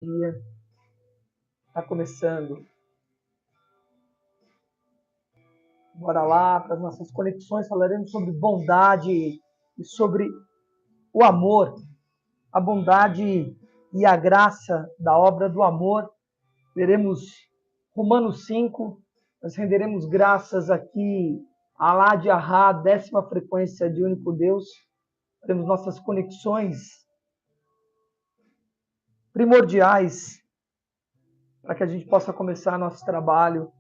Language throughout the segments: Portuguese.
Dia está começando. Bora lá para as nossas conexões. Falaremos sobre bondade e sobre o amor, a bondade e a graça da obra do amor. Veremos Romanos 5. Nós renderemos graças aqui a Alá de Ahá, 10ª frequência de único Deus. Teremos nossas conexões primordiais para que a gente possa começar nosso trabalho.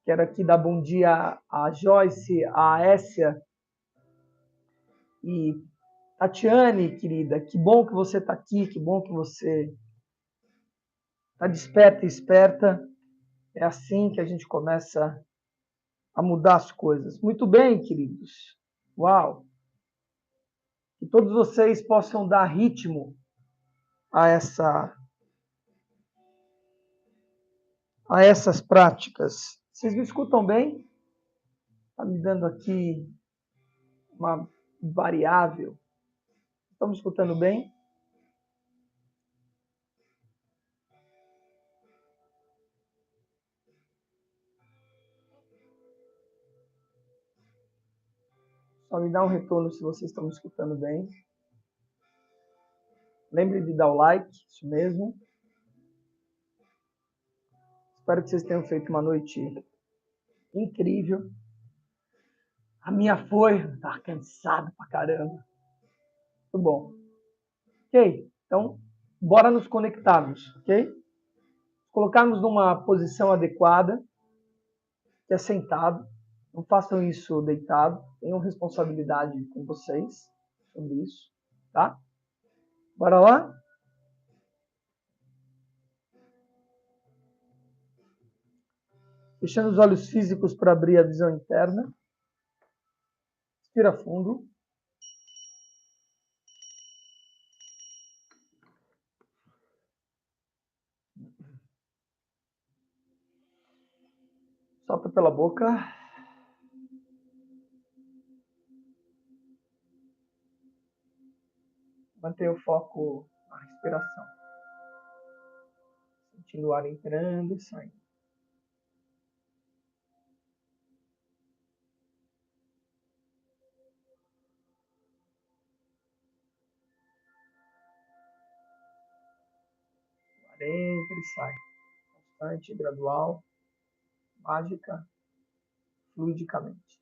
Quero aqui dar bom dia a Joyce, a Essia e Tatiane, querida. Que bom que você está aqui, que bom que você está desperta e esperta. É assim que a gente começa a mudar as coisas. Muito bem, queridos. Uau! Que todos vocês possam dar ritmo a essas práticas. Vocês me escutam bem? Está me dando aqui uma variável. Estão me escutando bem? Só me dá um retorno se vocês estão me escutando bem. Lembre de dar o like, isso mesmo. Espero que vocês tenham feito uma noite incrível. A minha foi, tá cansado pra caramba. Muito bom. Ok, então bora nos conectarmos, ok? Colocarmos numa posição adequada, que é sentado. Não façam isso deitado. Tenham responsabilidade com vocês sobre isso, tá? Bora lá? Fechando os olhos físicos para abrir a visão interna. Respira fundo. Solta pela boca. Mantenha o foco na respiração. Sentindo o ar entrando e saindo. O ar entra e sai. Constante, gradual, mágica, fluidicamente.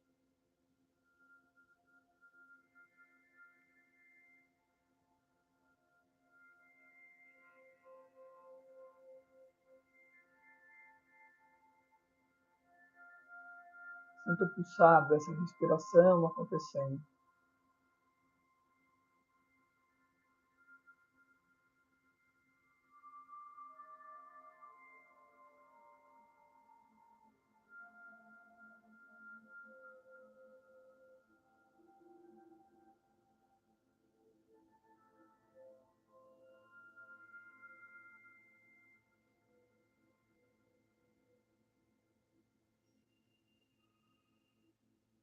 Sinta o pulsar dessa respiração acontecendo.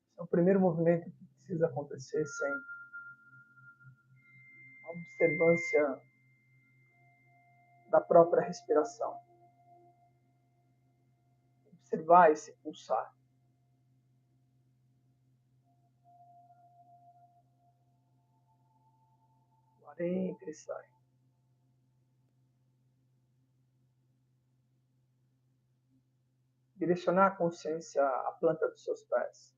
Esse é o primeiro movimento que precisa acontecer sempre. A observância da própria respiração. Observar esse pulsar. O ar entra e sai. Direcionar a consciência à planta dos seus pés.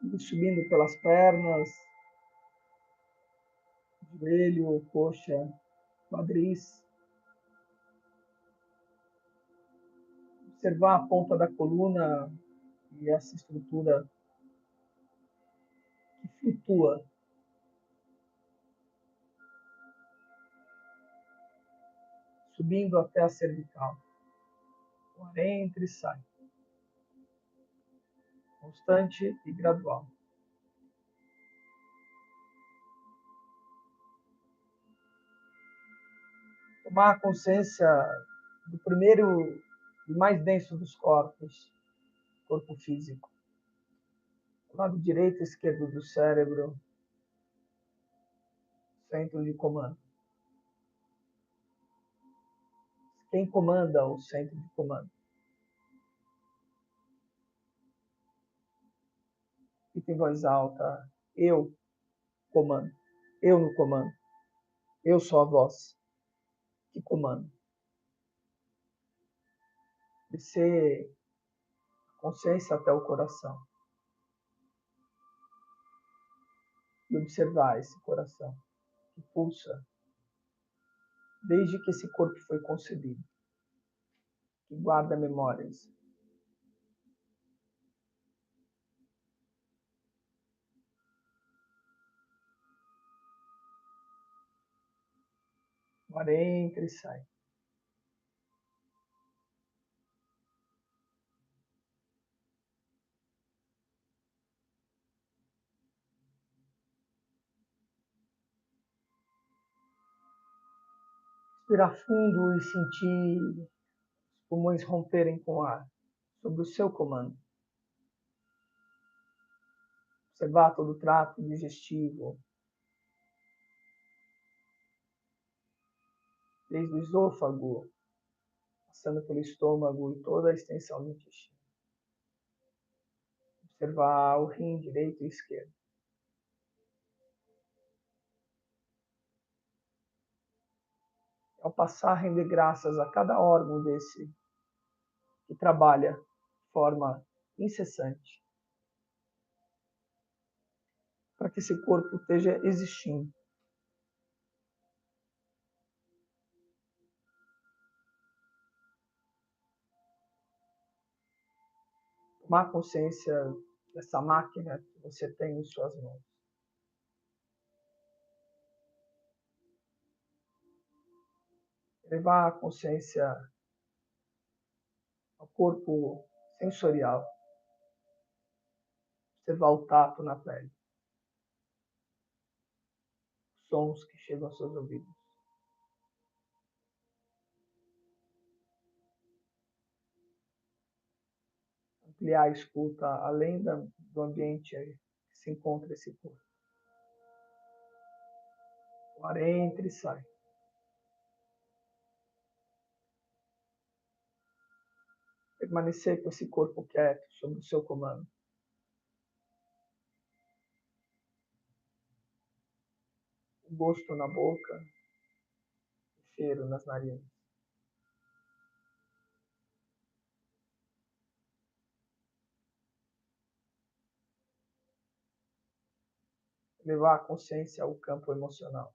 E subindo pelas pernas, joelho, coxa, quadris. Observar a ponta da coluna e essa estrutura que flutua. Subindo até a cervical. O ar entra e sai. Constante e gradual. Tomar consciência do primeiro e mais denso dos corpos, corpo físico. O lado direito e esquerdo do cérebro, centro de comando. Quem comanda o centro de comando? Fica em voz alta. Eu comando. Eu no comando. Eu sou a voz que comanda. Descer a consciência até o coração. E observar esse coração que pulsa desde que esse corpo foi concebido, que guarda memórias. O ar entra e sai. Respirar fundo e sentir os pulmões romperem com o ar, sob o seu comando. Observar todo o trato digestivo, desde o esôfago, passando pelo estômago e toda a extensão do intestino. Observar o rim direito e esquerdo. Ao passar, render graças a cada órgão desse que trabalha de forma incessante para que esse corpo esteja existindo. Tomar consciência dessa máquina que você tem em suas mãos. Levar a consciência ao corpo sensorial. Observar o tato na pele. Os sons que chegam aos seus ouvidos. Ampliar a escuta além do ambiente que se encontra esse corpo. O ar entra e sai. Permanecer com esse corpo quieto, sob o seu comando. O gosto na boca, o cheiro nas narinas. Levar a consciência ao campo emocional.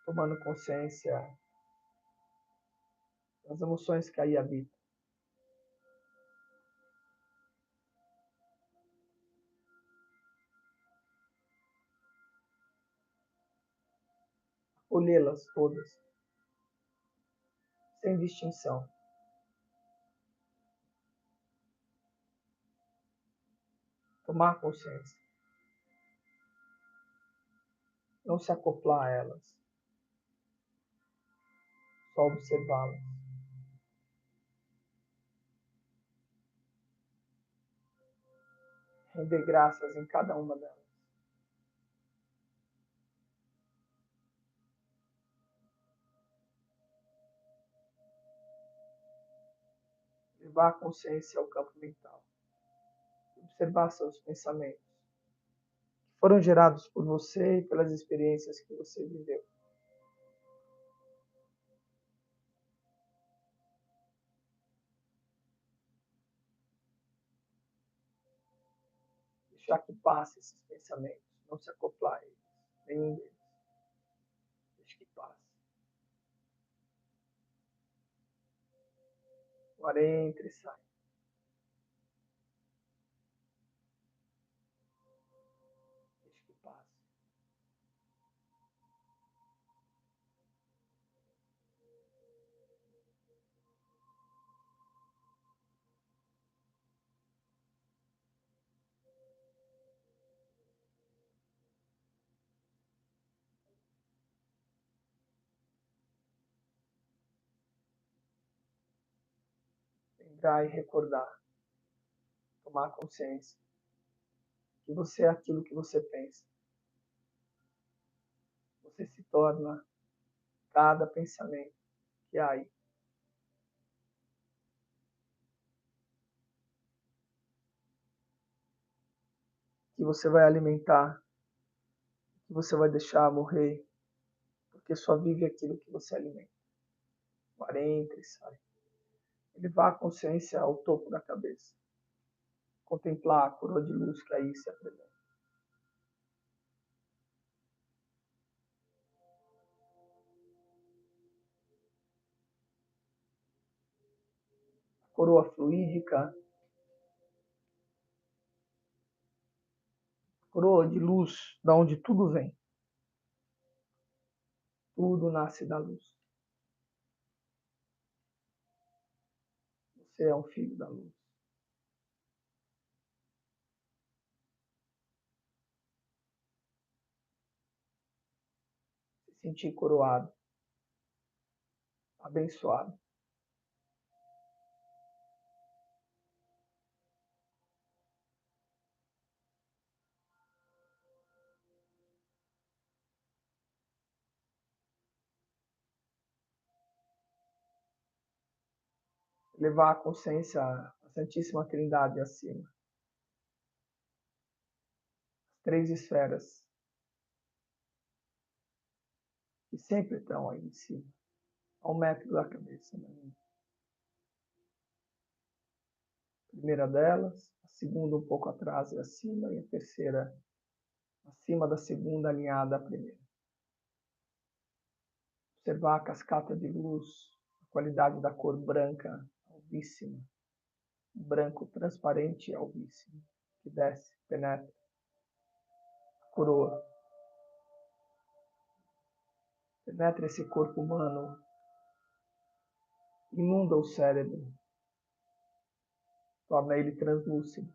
Tomando consciência das emoções que aí habitam. Acolhê-las todas, sem distinção. Tomar consciência. Não se acoplar a elas. Só observá-las. Render graças em cada uma delas. Levar a consciência ao campo mental. Observar seus pensamentos, que foram gerados por você e pelas experiências que você viveu. Deixar que passe esses pensamentos, não se acoplar a eles, nenhum deles. Deixe que passe. O ar entra e sai. Deixe que passe. lembrar e recordar, tomar consciência que você é aquilo que você pensa. Você se torna cada pensamento que há aí. Que você vai alimentar, que você vai deixar morrer, porque só vive aquilo que você alimenta. O ar entra e sai. Elevar a consciência ao topo da cabeça. Contemplar a coroa de luz que aí se apresenta. Coroa fluídica, coroa de luz, da onde tudo vem. Tudo nasce da luz. Você é um filho da luz. Se sentir coroado, abençoado. Levar a consciência à Santíssima Trindade acima. As três esferas que sempre estão aí em cima, ao metro da cabeça. Né? A primeira delas, a segunda um pouco atrás e acima, e a terceira acima da segunda, alinhada à primeira. Observar a cascata de luz, a qualidade da cor branca, alvíssima, branco transparente e alvíssimo, que desce, penetra, coroa. Penetra esse corpo humano, inunda o cérebro, torna ele translúcido.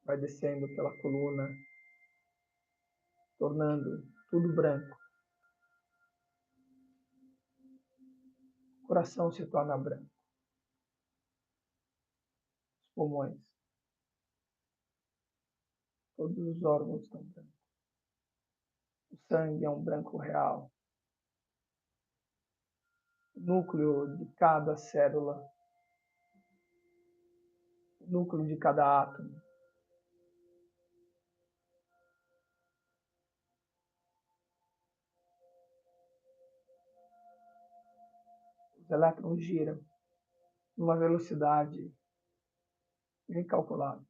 Vai descendo pela coluna, tornando tudo branco. O coração se torna branco. Os pulmões. Todos os órgãos estão brancos. O sangue é um branco real. O núcleo de cada célula, o núcleo de cada átomo. Os elétrons giram numa velocidade incalculável.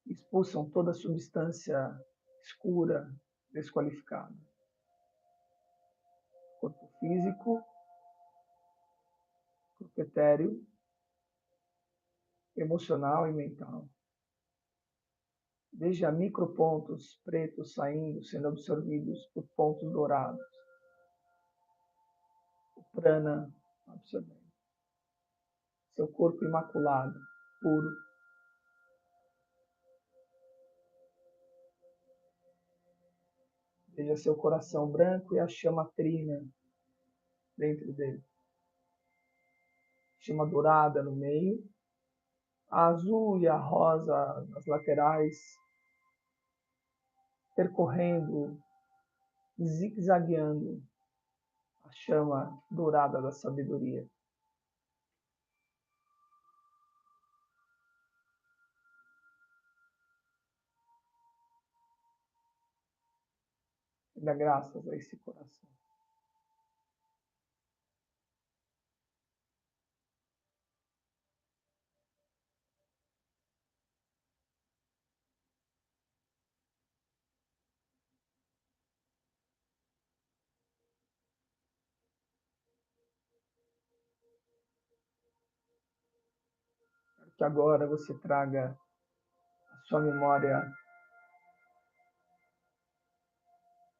Expulsam toda a substância escura, desqualificada. Corpo físico, corpo etéreo, emocional e mental. Veja micropontos pretos saindo, sendo absorvidos por pontos dourados. O prana absorvendo. Seu corpo imaculado, puro. Veja seu coração branco e a chama trina dentro dele. Chama dourada no meio, a azul e a rosa nas laterais, percorrendo e zigue-zagueando a chama dourada da sabedoria. E dá graças a esse coração. Que agora você traga à sua memória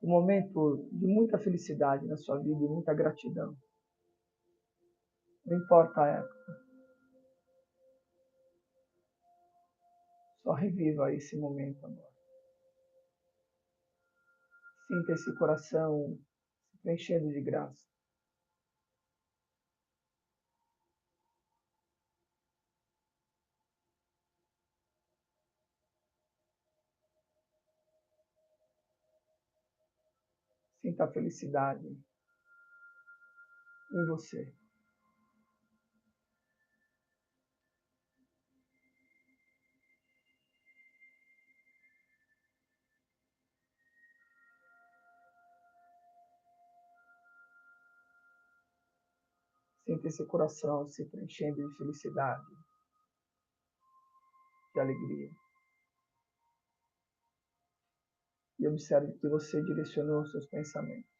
um momento de muita felicidade na sua vida e muita gratidão. Não importa a época. Só reviva esse momento agora. Sinta esse coração se preenchendo de graça. Sinta a felicidade em você. Sinta esse coração se preenchendo de felicidade, de alegria. E observe que você direcionou seus pensamentos.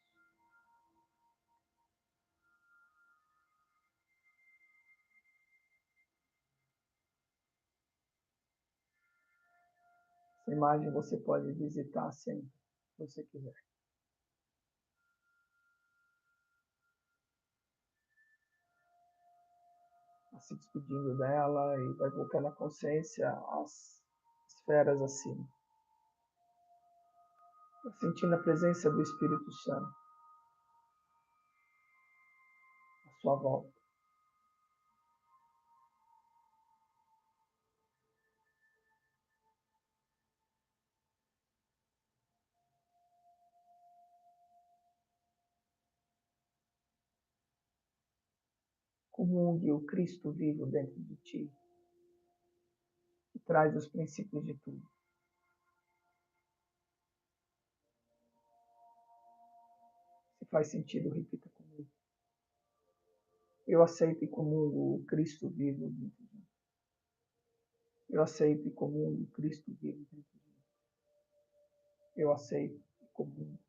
Essa imagem você pode visitar sempre que você quiser. Se despedindo dela e vai voltando a consciência às esferas acima. Sentindo a presença do Espírito Santo à sua volta. Comungue o Cristo vivo dentro de ti, que traz os princípios de tudo. Se faz sentido, repita comigo. Eu aceito e comungo o Cristo vivo dentro de mim. Eu aceito e comungo o Cristo vivo dentro de mim. Eu aceito e comungo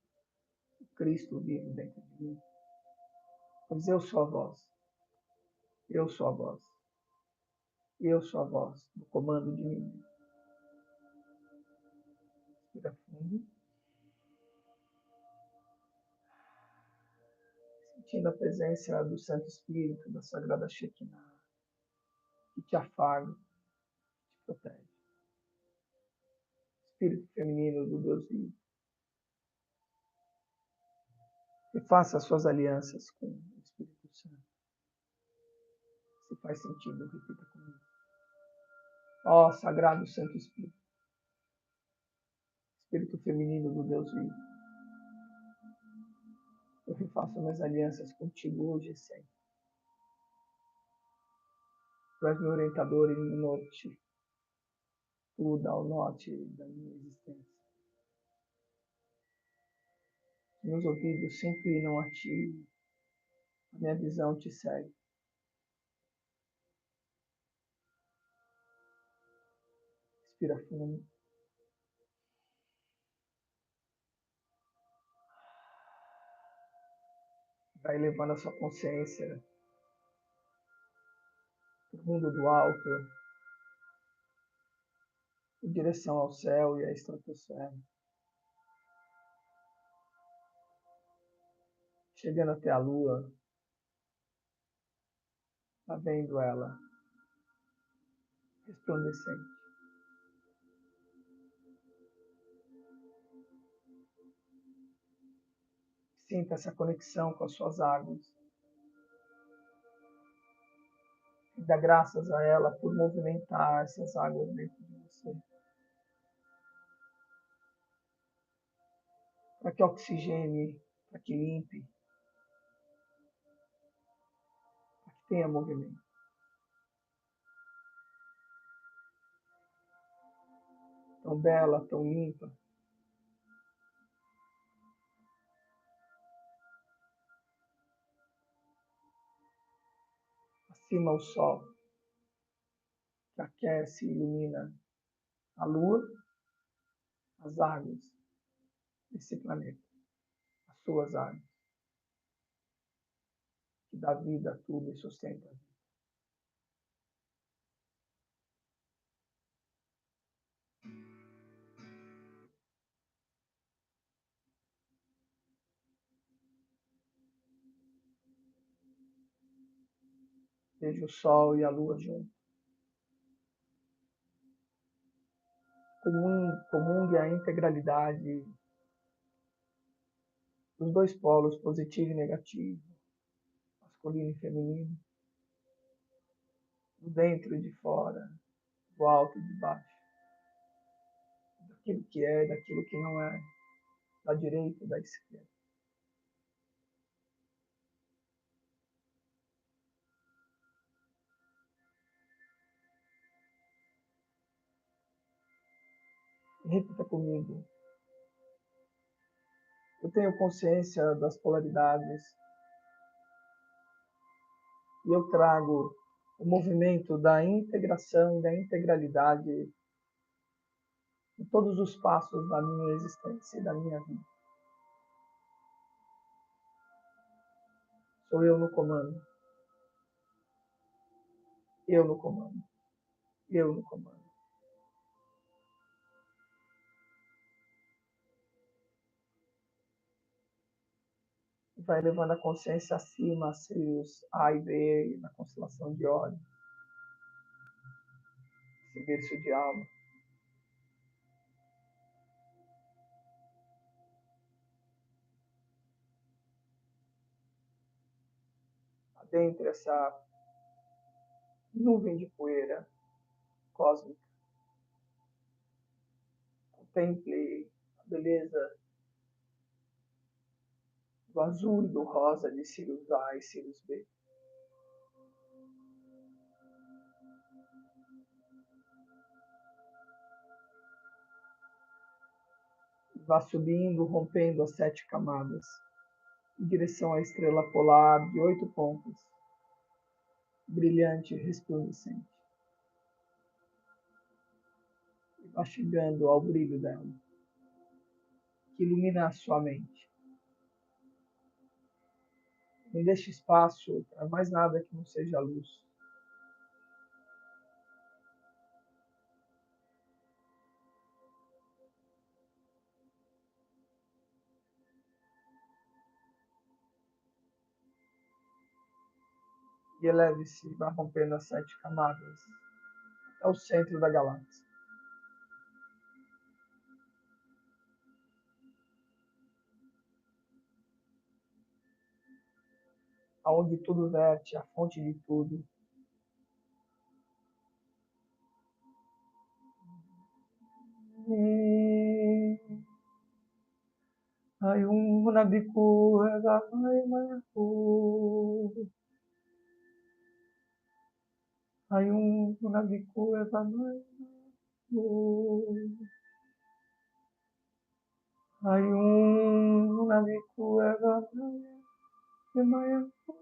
o Cristo vivo dentro de mim. Pois eu sou a voz. Eu sou a voz. Eu sou a voz do comando de mim. Respira fundo. Sentindo a presença do Santo Espírito, da Sagrada Shekinah, que te afaga, te protege. Espírito feminino do Deus vivo. E faça as suas alianças com o Espírito Santo. Se faz sentido, repita comigo. Ó Sagrado Santo Espírito. Espírito feminino do Deus vivo. Eu refaço minhas alianças contigo hoje e sempre. Tu és meu orientador e meu norte. Tu dá o norte da minha existência. Meus ouvidos se inclinam a ti. A minha visão te segue. Respira fundo. Vai levando a sua consciência para o mundo do alto, em direção ao céu e à estratosfera. Chegando até a lua, tá vendo ela resplandecente. Sinta essa conexão com as suas águas. E dá graças a ela por movimentar essas águas dentro de você. Para que oxigene, para que limpe, para que tenha movimento. Tão bela, tão limpa. Acima o sol, que aquece e ilumina a lua, as águas desse planeta, as suas águas, que dá vida a tudo e sustenta a vida. Veja o sol e a lua juntos. Comungue a integralidade dos dois polos, positivo e negativo, masculino e feminino, do dentro e de fora, do alto e de baixo, daquilo que é e daquilo que não é, da direita e da esquerda. Repita comigo. Eu tenho consciência das polaridades e eu trago o movimento da integração, da integralidade em todos os passos da minha existência e da minha vida. Sou eu no comando. Eu no comando. Eu no comando. Vai levando a consciência acima, a Sirius A e B, na constelação de Órion, esse berço de alma. Adentre essa nuvem de poeira cósmica. Contemple a beleza do azul e do rosa de Sirius A e Sirius B. Vá subindo, rompendo as 7 camadas, em direção à estrela polar de 8 pontas, brilhante e resplandecente. E vá chegando ao brilho dela, que ilumina a sua mente. Não deixe espaço para mais nada que não seja luz. E eleve-se, vá rompendo as 7 camadas, até o centro da galáxia. Aonde tudo verte, a fonte de tudo. Ayung nabiku gamay mayaku. Ayung nabiku gamay mayaku. Ayung nabiku gamay mayaku.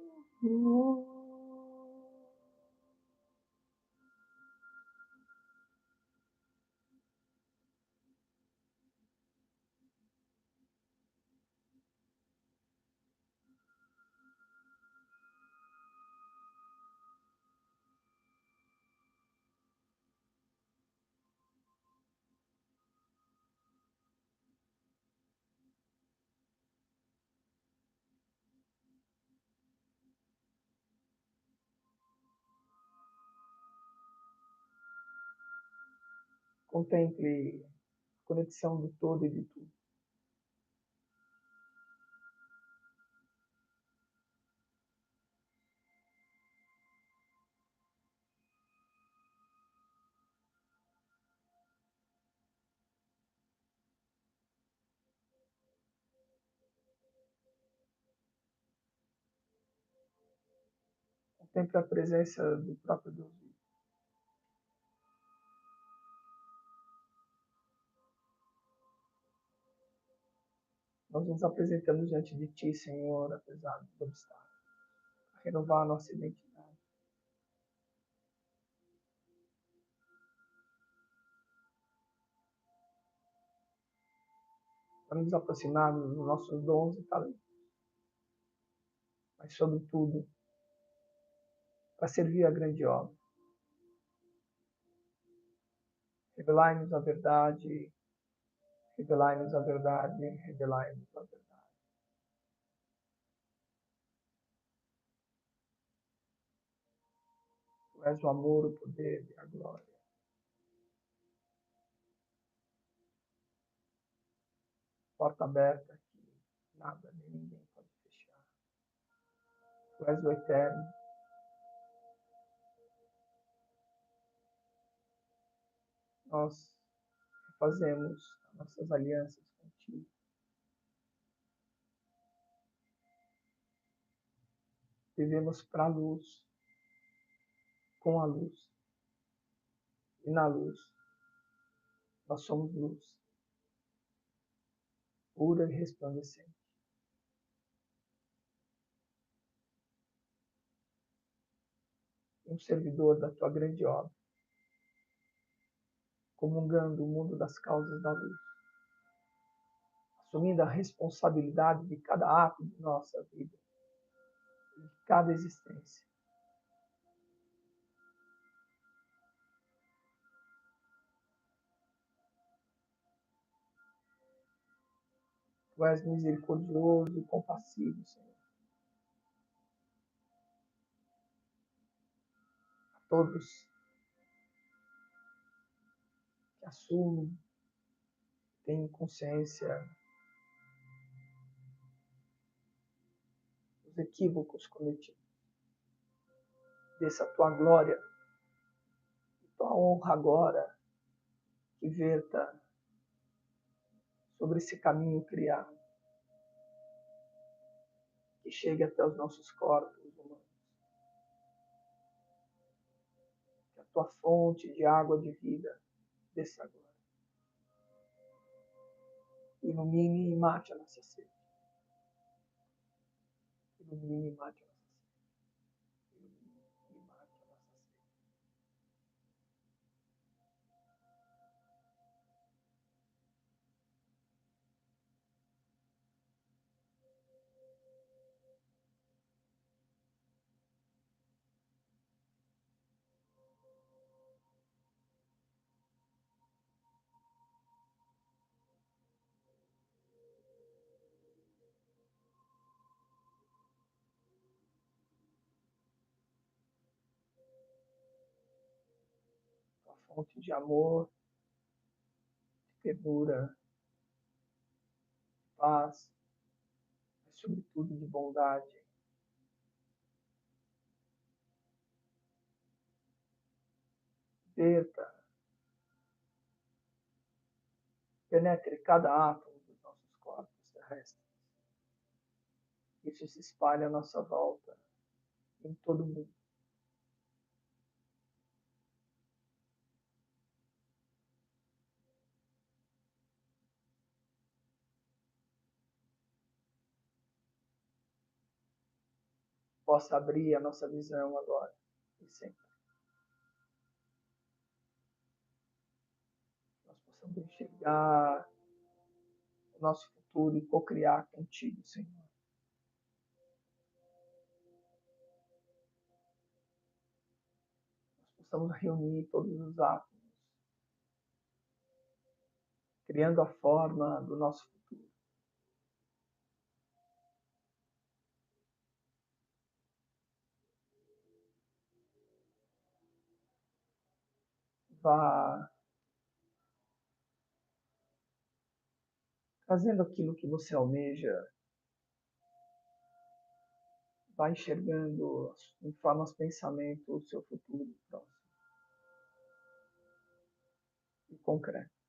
Contemple a conexão do todo e de tudo. Contemple a presença do próprio Deus. Nós nos apresentamos diante de Ti, Senhor, apesar dos obstáculos, para renovar a nossa identidade. Para nos aproximarmos dos nossos dons e talentos. Mas, sobretudo, para servir a grande obra. Revelai-nos a verdade, revelai-nos a verdade, revelai-nos a verdade. Tu és o amor, o poder e a glória. Porta aberta aqui, Nada nem ninguém pode fechar. Tu és o eterno. Nós fazemos nossas alianças contigo. Vivemos para a luz, com a luz. E na luz, nós somos luz, pura e resplandecente. Um servidor da tua grande obra, comungando o mundo das causas da luz, assumindo a responsabilidade de cada ato de nossa vida, de cada existência. Tu és misericordioso e compassivo, Senhor. A todos que assumem, têm consciência dos equívocos cometidos. Desça a tua glória e tua honra agora que verta sobre esse caminho criado, que chegue até os nossos corpos humanos. Que a tua fonte de água de vida desça agora. Ilumine e mate a nossa sede. Ilumine e mate a nossa sede. Ilumine e mate a nossa sede. Tua fonte de amor, de ternura, de paz, mas sobretudo de bondade. Verta, penetre cada átomo dos nossos corpos terrestres. Isso se espalha à nossa volta, em todo o mundo. Possa abrir a nossa visão agora e sempre. Nós possamos enxergar o nosso futuro e co-criar contigo, Senhor. Nós possamos reunir todos os átomos, criando a forma do nosso futuro. Vá trazendo aquilo que você almeja, vá enxergando em formas pensamento o seu futuro próximo e concreto.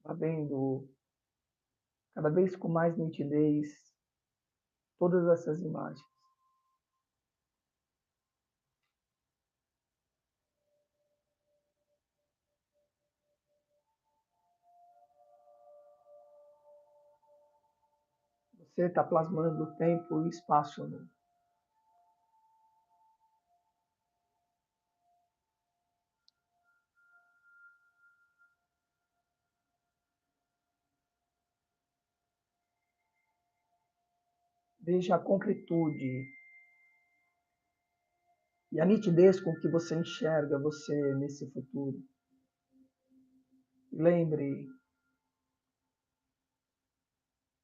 Vá vendo cada vez com mais nitidez todas essas imagens. Você está plasmando tempo e espaço no. Veja a concretude e a nitidez com que você enxerga você nesse futuro. Lembre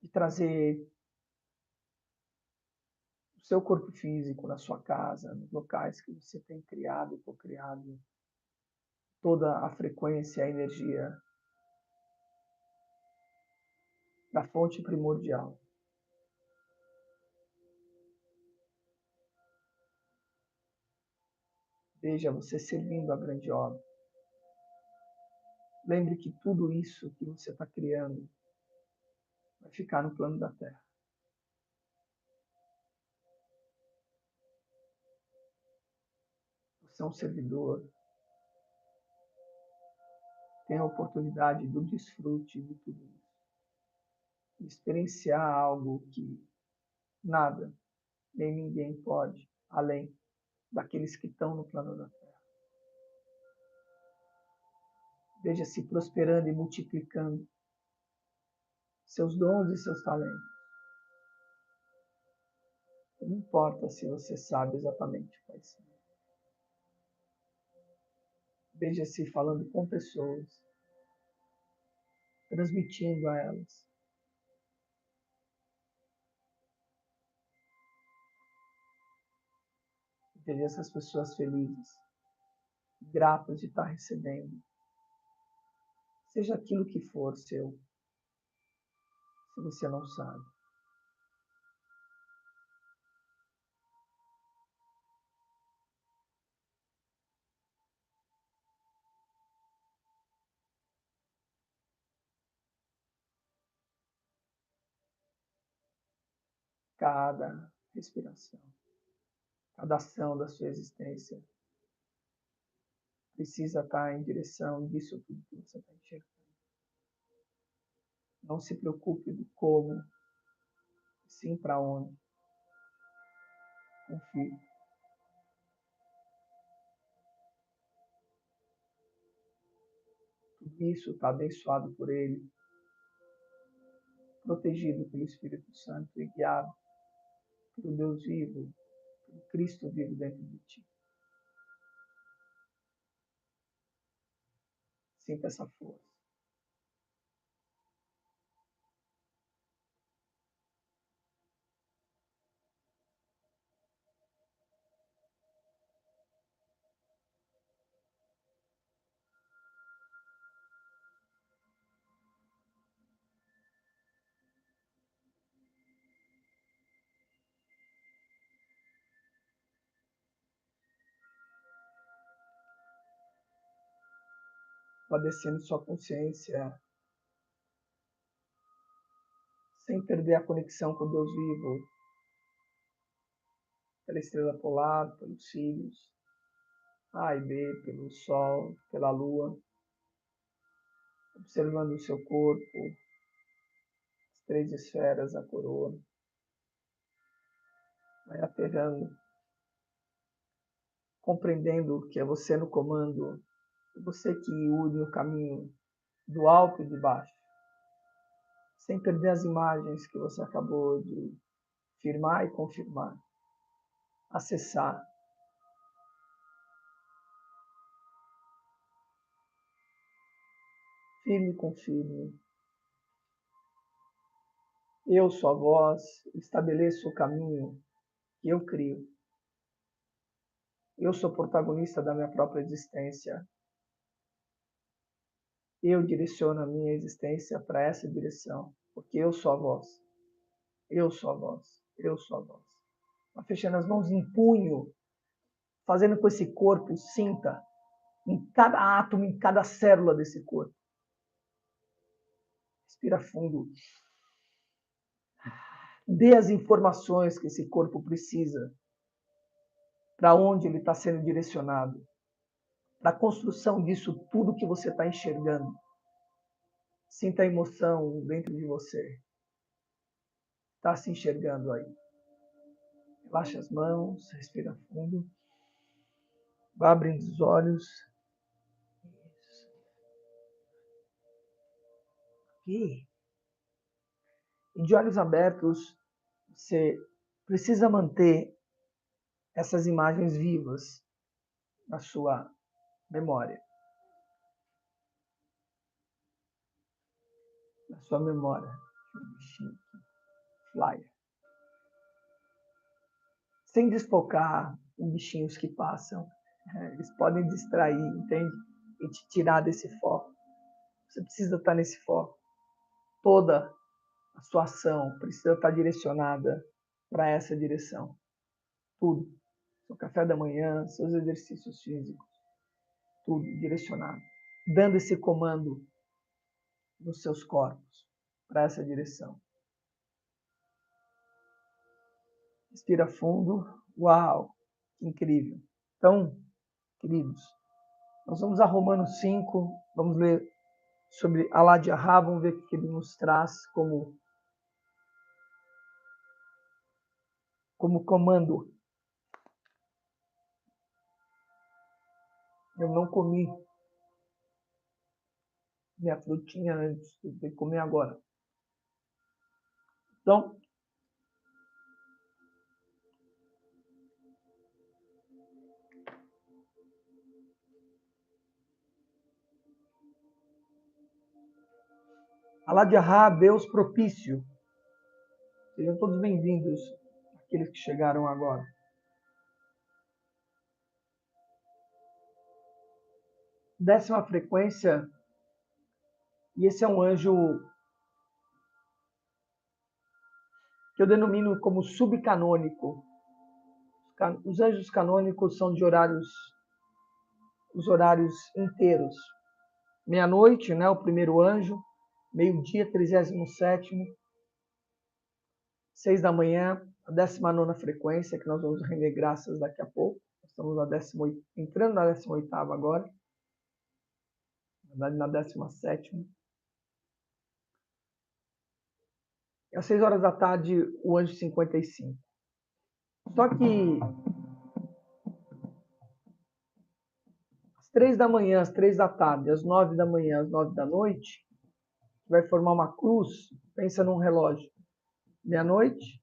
de trazer o seu corpo físico na sua casa, nos locais que você tem criado e co-criado, toda a frequência, a energia da fonte primordial. Veja você servindo a grande obra. Lembre que tudo isso que você está criando vai ficar no plano da Terra. Você é um servidor. Tem a oportunidade do desfrute de tudo isso. De experienciar algo que nada, nem ninguém pode, além daqueles que estão no plano da Terra. Veja-se prosperando e multiplicando seus dons e seus talentos. Não importa se você sabe exatamente quais são. Veja-se falando com pessoas, transmitindo a elas. Veja essas pessoas felizes, gratas de estar recebendo. Seja aquilo que for seu, se você não sabe. Cada respiração, cada ação da sua existência precisa estar em direção disso tudo que você está enxergando. Não se preocupe do como, sim para onde. Confie. Tudo isso está abençoado por Ele, protegido pelo Espírito Santo e guiado pelo Deus vivo, pelo Cristo vivo dentro de ti. Sinta essa força. Padecendo sua consciência, sem perder a conexão com Deus vivo, pela estrela polar, pelos cílios, A e B, pelo Sol, pela Lua, observando o seu corpo, as três esferas, a coroa, vai aterrando, compreendendo que é você no comando, é você que une o caminho do alto e de baixo, sem perder as imagens que você acabou de firmar e confirmar, acessar. Firme com firme. Eu sou a voz, estabeleço o caminho que eu crio. Eu sou protagonista da minha própria existência. Eu direciono a minha existência para essa direção, porque eu sou a voz. Eu sou a voz. Eu sou a voz. Tá fechando as mãos em punho, fazendo com esse corpo, sinta em cada átomo, em cada célula desse corpo. Respira fundo. Dê as informações que esse corpo precisa, para onde ele está sendo direcionado, para a construção disso tudo que você está enxergando. Sinta a emoção dentro de você. Está se enxergando aí. Relaxa as mãos, respira fundo. Vá abrindo os olhos. Isso. Aqui. E de olhos abertos, você precisa manter essas imagens vivas na sua memória. Na sua memória. Flyer. Sem desfocar em bichinhos que passam. Eles podem distrair, entende? E te tirar desse foco. Você precisa estar nesse foco. Toda a sua ação precisa estar direcionada para essa direção. Tudo. Seu café da manhã, seus exercícios físicos. Tudo direcionado. Dando esse comando nos seus corpos para essa direção. Respira fundo. Uau! Que incrível. Então, queridos, nós vamos a Romanos 5, vamos ler sobre Alá de Arra, vamos ver o que ele nos traz como comando. Eu não comi minha frutinha antes, eu tenho que comer agora. Então, Alá de Arra, Deus propício. Sejam todos bem-vindos, aqueles que chegaram agora. 10ª frequência, e esse é um anjo que eu denomino como subcanônico. Os anjos canônicos são de os horários inteiros. Meia-noite, né, o primeiro anjo, meio-dia, 37º, 6 da manhã, a 19ª frequência, que nós vamos render graças daqui a pouco. Estamos na 18ª, entrando na 18ª agora, na verdade na 17ª. E às 6 horas da tarde, o anjo 55. Só que às 3 da manhã, às 3 da tarde, às 9 da manhã, às 9 da noite, vai formar uma cruz, pensa num relógio. Meia-noite,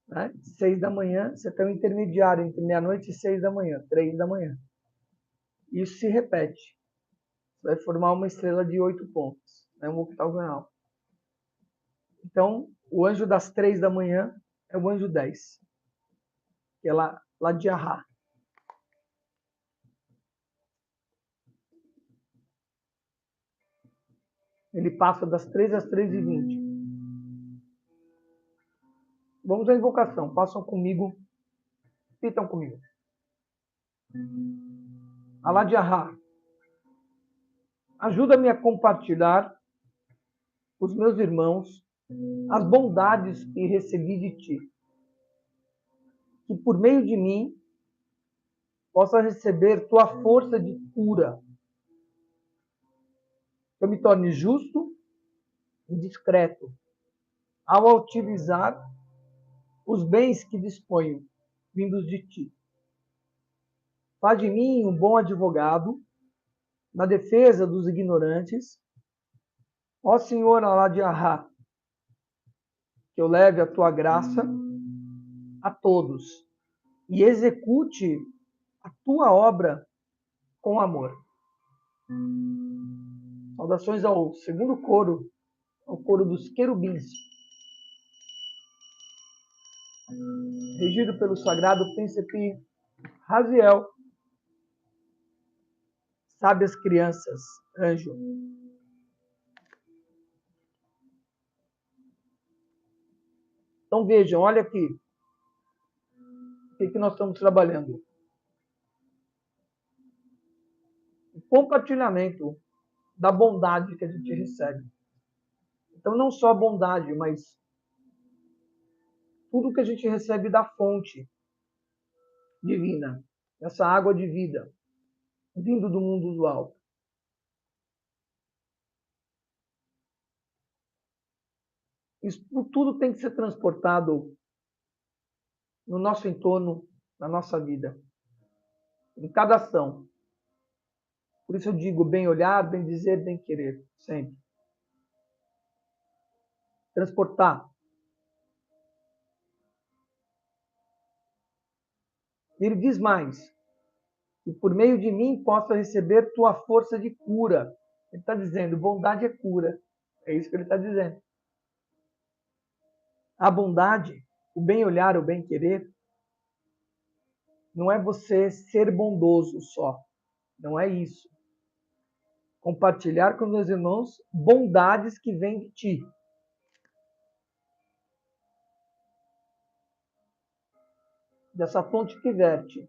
né? 6 da manhã, você tem um intermediário entre meia-noite e 6 da manhã, 3 da manhã. Isso se repete. Vai formar uma estrela de 8 pontos, né? Um octagonal. Então, o anjo das 3 da manhã é o anjo 10, que é lá de Arra. Ele passa das 3 às 3h20. Vamos à invocação. Passam comigo, repitam comigo. Alá de Arra, ajuda-me a compartilhar com os meus irmãos as bondades que recebi de ti. Que por meio de mim possa receber tua força de cura. Que eu me torne justo e discreto ao utilizar os bens que disponho, vindos de ti. Faz de mim um bom advogado na defesa dos ignorantes. Ó Senhor Alá de Arra, que eu leve a tua graça a todos e execute a tua obra com amor. Saudações ao segundo coro, ao coro dos querubins, regido pelo sagrado príncipe Raziel. Sábias crianças, anjo. Então vejam, olha aqui. O que nós estamos trabalhando? O compartilhamento da bondade que a gente recebe. Então não só a bondade, mas tudo que a gente recebe da fonte divina. Essa água de vida, vindo do mundo do alto. Isso tudo tem que ser transportado no nosso entorno, na nossa vida. Em cada ação. Por isso eu digo bem olhar, bem dizer, bem querer. Sempre. Transportar. Ele diz mais, que por meio de mim possa receber tua força de cura. Ele está dizendo, bondade é cura. É isso que ele está dizendo. A bondade, o bem olhar, o bem querer, não é você ser bondoso só. Não é isso. Compartilhar com meus irmãos bondades que vêm de ti. Dessa fonte que verte.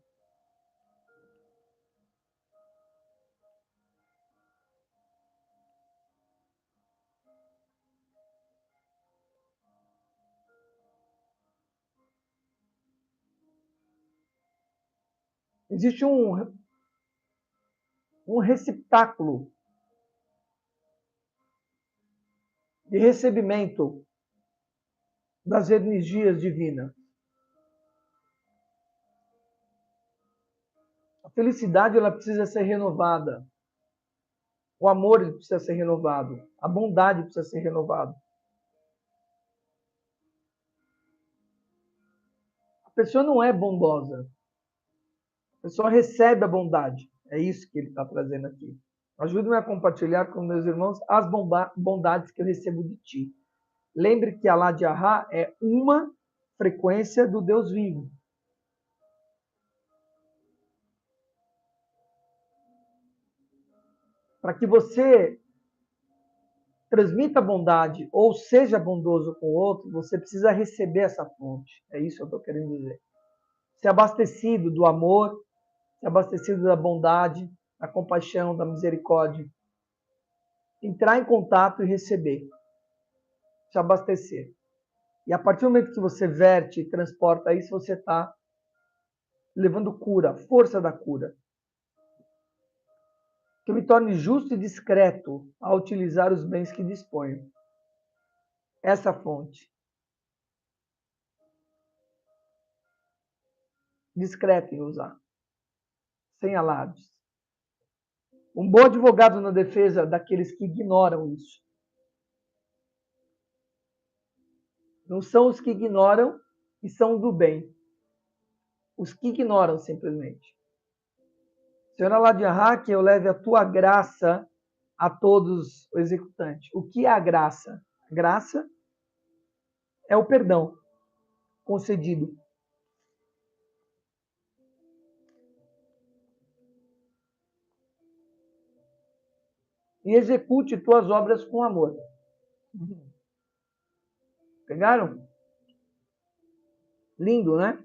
Existe um receptáculo de recebimento das energias divinas. A felicidade ela precisa ser renovada. O amor ele precisa ser renovado. A bondade precisa ser renovada. A pessoa não é bondosa. A pessoa recebe a bondade. É isso que ele está trazendo aqui. Ajude-me a compartilhar com meus irmãos as bondades que eu recebo de ti. Lembre que Alá de Ahá é uma frequência do Deus vivo. Para que você transmita bondade ou seja bondoso com o outro, você precisa receber essa fonte. É isso que eu estou querendo dizer. Ser abastecido do amor, ser abastecido da bondade, da compaixão, da misericórdia. Entrar em contato e receber. Se abastecer. E a partir do momento que você verte e transporta isso, você está levando cura, força da cura. Que eu me torne justo e discreto ao utilizar os bens que disponho. Essa fonte. Discreto em usar. Sem alardes. Um bom advogado na defesa daqueles que ignoram isso. Não são os que ignoram e são do bem. Os que ignoram simplesmente. Senhor Allah de Ahá, que eu leve a tua graça a todos os executantes. O que é a graça? A graça é o perdão concedido. E execute tuas obras com amor. Pegaram? Lindo, né?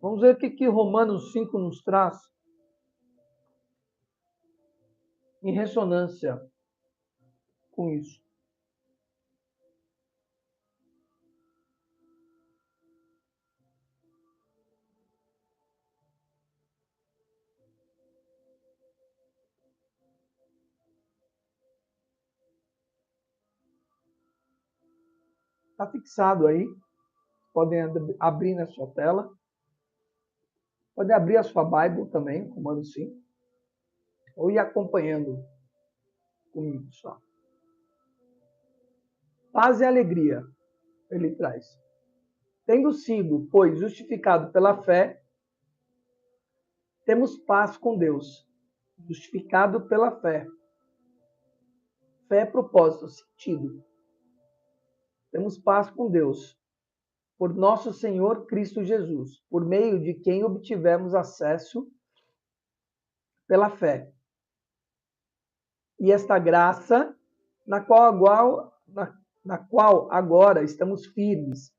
Vamos ver o que Romanos 5 nos traz em ressonância com isso. Está fixado aí. Podem abrir na sua tela. Pode abrir a sua Bible também, comando 5. Ou ir acompanhando comigo só. Paz e alegria, ele traz. Tendo sido, pois, justificado pela fé, temos paz com Deus. Justificado pela fé. Fé é propósito, sentido. Temos paz com Deus. Por nosso Senhor Cristo Jesus, por meio de quem obtivemos acesso pela fé. E esta graça, na qual agora estamos firmes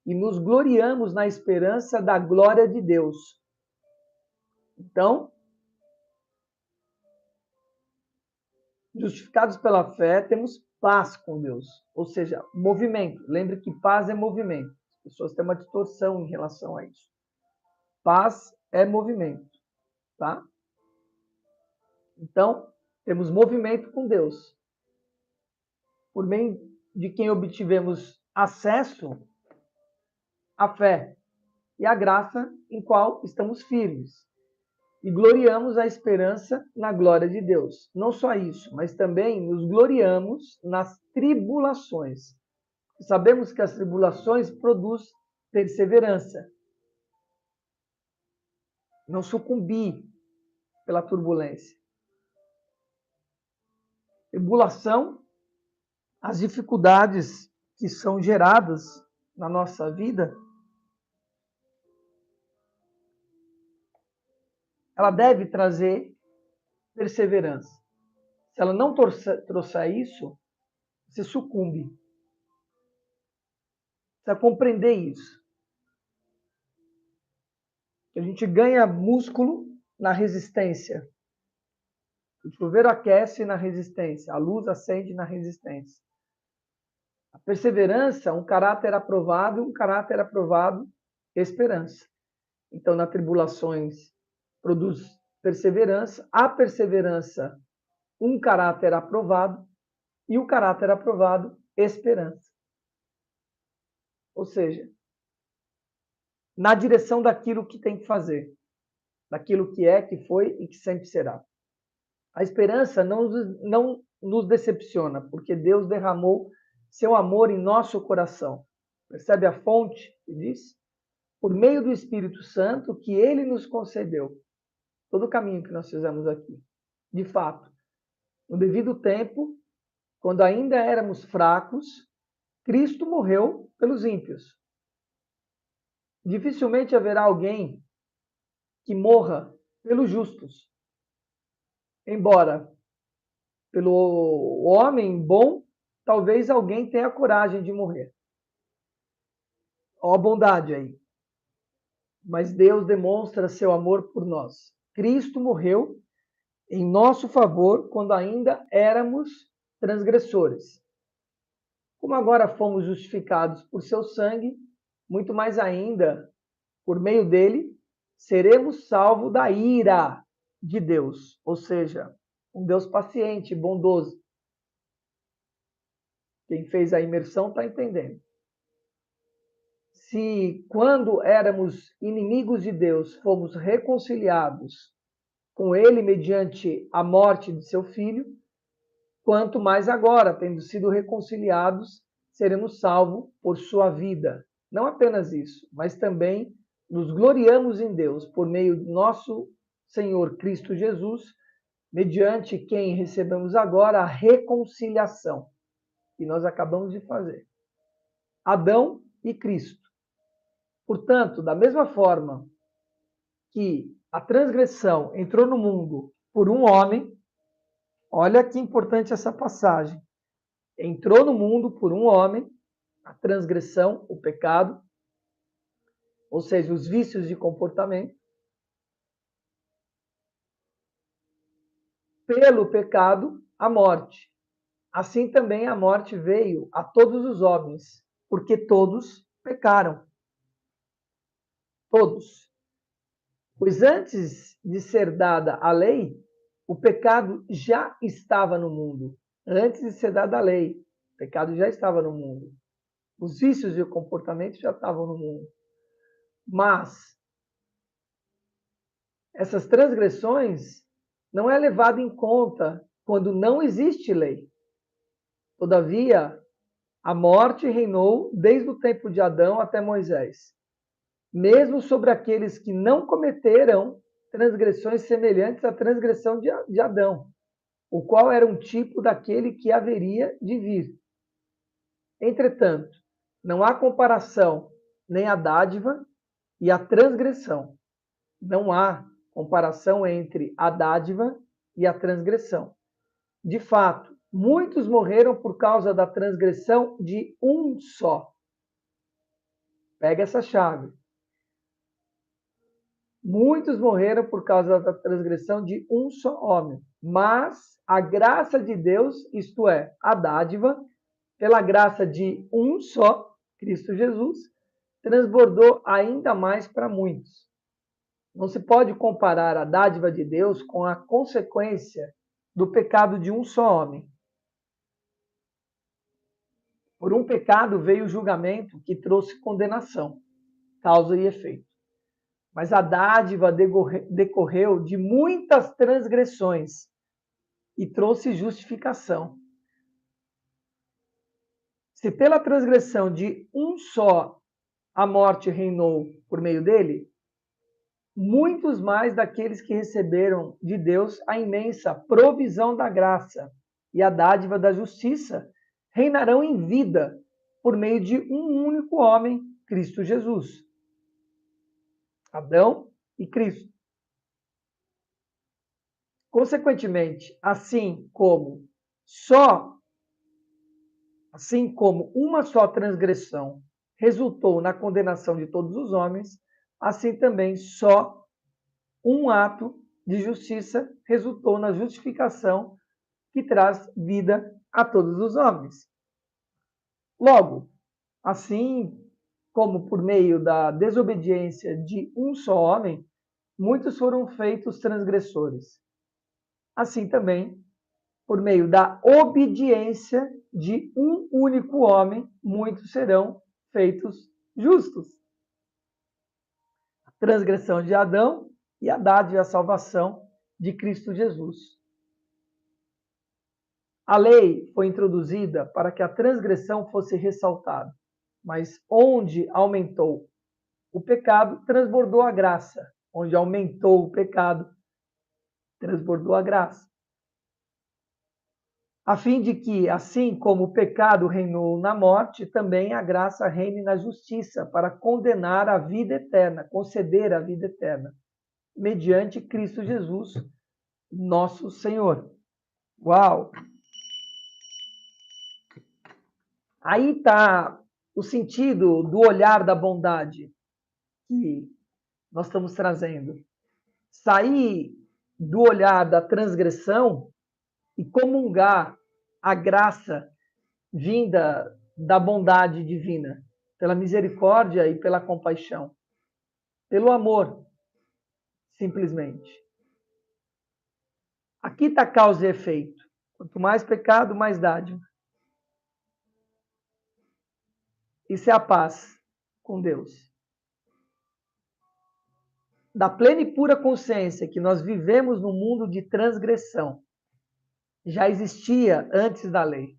e nos gloriamos na esperança da glória de Deus. Então, justificados pela fé, temos paz com Deus. Ou seja, movimento. Lembre que paz é movimento. As pessoas têm uma distorção em relação a isso. Paz é movimento, tá? Então, temos movimento com Deus. Por meio de quem obtivemos acesso à fé e à graça em qual estamos firmes. E gloriamos a esperança na glória de Deus. Não só isso, mas também nos gloriamos nas tribulações. sabemos que as tribulações produzem perseverança. Não sucumbir pela turbulência. Tribulação, as dificuldades que são geradas na nossa vida, ela deve trazer perseverança. Se ela não trouxer isso, você sucumbe. Precisa compreender isso. A gente ganha músculo na resistência. O chuveiro aquece na resistência. A luz acende na resistência. A perseverança, um caráter aprovado esperança. Então, nas tribulações, produz perseverança. A perseverança, um caráter aprovado. E o caráter aprovado, esperança. Ou seja, na direção daquilo que tem que fazer. Daquilo que é, que foi e que sempre será. A esperança não nos decepciona, porque Deus derramou seu amor em nosso coração. Percebe a fonte que diz? Por meio do Espírito Santo que ele nos concedeu. Todo o caminho que nós fizemos aqui. De fato, no devido tempo, quando ainda éramos fracos, Cristo morreu pelos ímpios. Dificilmente haverá alguém que morra pelos justos. Embora, pelo homem bom, talvez alguém tenha coragem de morrer. Ó a bondade aí. Mas Deus demonstra seu amor por nós. Cristo morreu em nosso favor quando ainda éramos transgressores. Como agora fomos justificados por seu sangue, muito mais ainda, por meio dele, seremos salvos da ira de Deus. Ou seja, um Deus paciente, bondoso. Quem fez a imersão está entendendo. Se quando éramos inimigos de Deus, fomos reconciliados com ele mediante a morte de seu filho, quanto mais agora, tendo sido reconciliados, seremos salvos por sua vida. Não apenas isso, mas também nos gloriamos em Deus por meio do nosso Senhor Cristo Jesus, mediante quem recebemos agora a reconciliação, que nós acabamos de fazer. Adão e Cristo. Portanto, da mesma forma que a transgressão entrou no mundo por um homem, olha que importante essa passagem. Entrou no mundo por um homem, a transgressão, o pecado, ou seja, os vícios de comportamento. Pelo pecado, a morte. Assim também a morte veio a todos os homens, porque todos pecaram. Todos. Pois antes de ser dada a lei, o pecado já estava no mundo. Antes de ser dada a lei, o pecado já estava no mundo. Os vícios de comportamento já estavam no mundo. Mas essas transgressões não é levado em conta quando não existe lei. Todavia, a morte reinou desde o tempo de Adão até Moisés, mesmo sobre aqueles que não cometeram transgressões semelhantes à transgressão de Adão, o qual era um tipo daquele que haveria de vir. Entretanto, não há comparação nem a dádiva e a transgressão. Não há comparação entre a dádiva e a transgressão. De fato, muitos morreram por causa da transgressão de um só. Pega essa chave. Muitos morreram por causa da transgressão de um só homem. Mas a graça de Deus, isto é, a dádiva, pela graça de um só, Cristo Jesus, transbordou ainda mais para muitos. Não se pode comparar a dádiva de Deus com a consequência do pecado de um só homem. Por um pecado veio o julgamento que trouxe condenação, causa e efeito. Mas a dádiva decorreu de muitas transgressões e trouxe justificação. Se pela transgressão de um só a morte reinou por meio dele, muitos mais daqueles que receberam de Deus a imensa provisão da graça e a dádiva da justiça reinarão em vida por meio de um único homem, Cristo Jesus. Adão e Cristo. Consequentemente, assim como uma só transgressão resultou na condenação de todos os homens, assim também só um ato de justiça resultou na justificação que traz vida a todos os homens. Logo, assim como por meio da desobediência de um só homem, muitos foram feitos transgressores. Assim também, por meio da obediência de um único homem, muitos serão feitos justos. A transgressão de Adão e a dádiva e a salvação de Cristo Jesus. A lei foi introduzida para que a transgressão fosse ressaltada, mas onde aumentou o pecado, transbordou a graça. Onde aumentou o pecado, transbordou a graça. A fim de que, assim como o pecado reinou na morte, também a graça reine na justiça, para condenar a vida eterna, conceder a vida eterna, mediante Cristo Jesus, nosso Senhor. Uau! Aí está o sentido do olhar da bondade que nós estamos trazendo. Sair do olhar da transgressão e comungar a graça vinda da bondade divina, pela misericórdia e pela compaixão, pelo amor, simplesmente. Aqui está causa e efeito. Quanto mais pecado, mais dádiva. Isso é a paz com Deus. Da plena e pura consciência que nós vivemos num mundo de transgressão. Já existia antes da lei.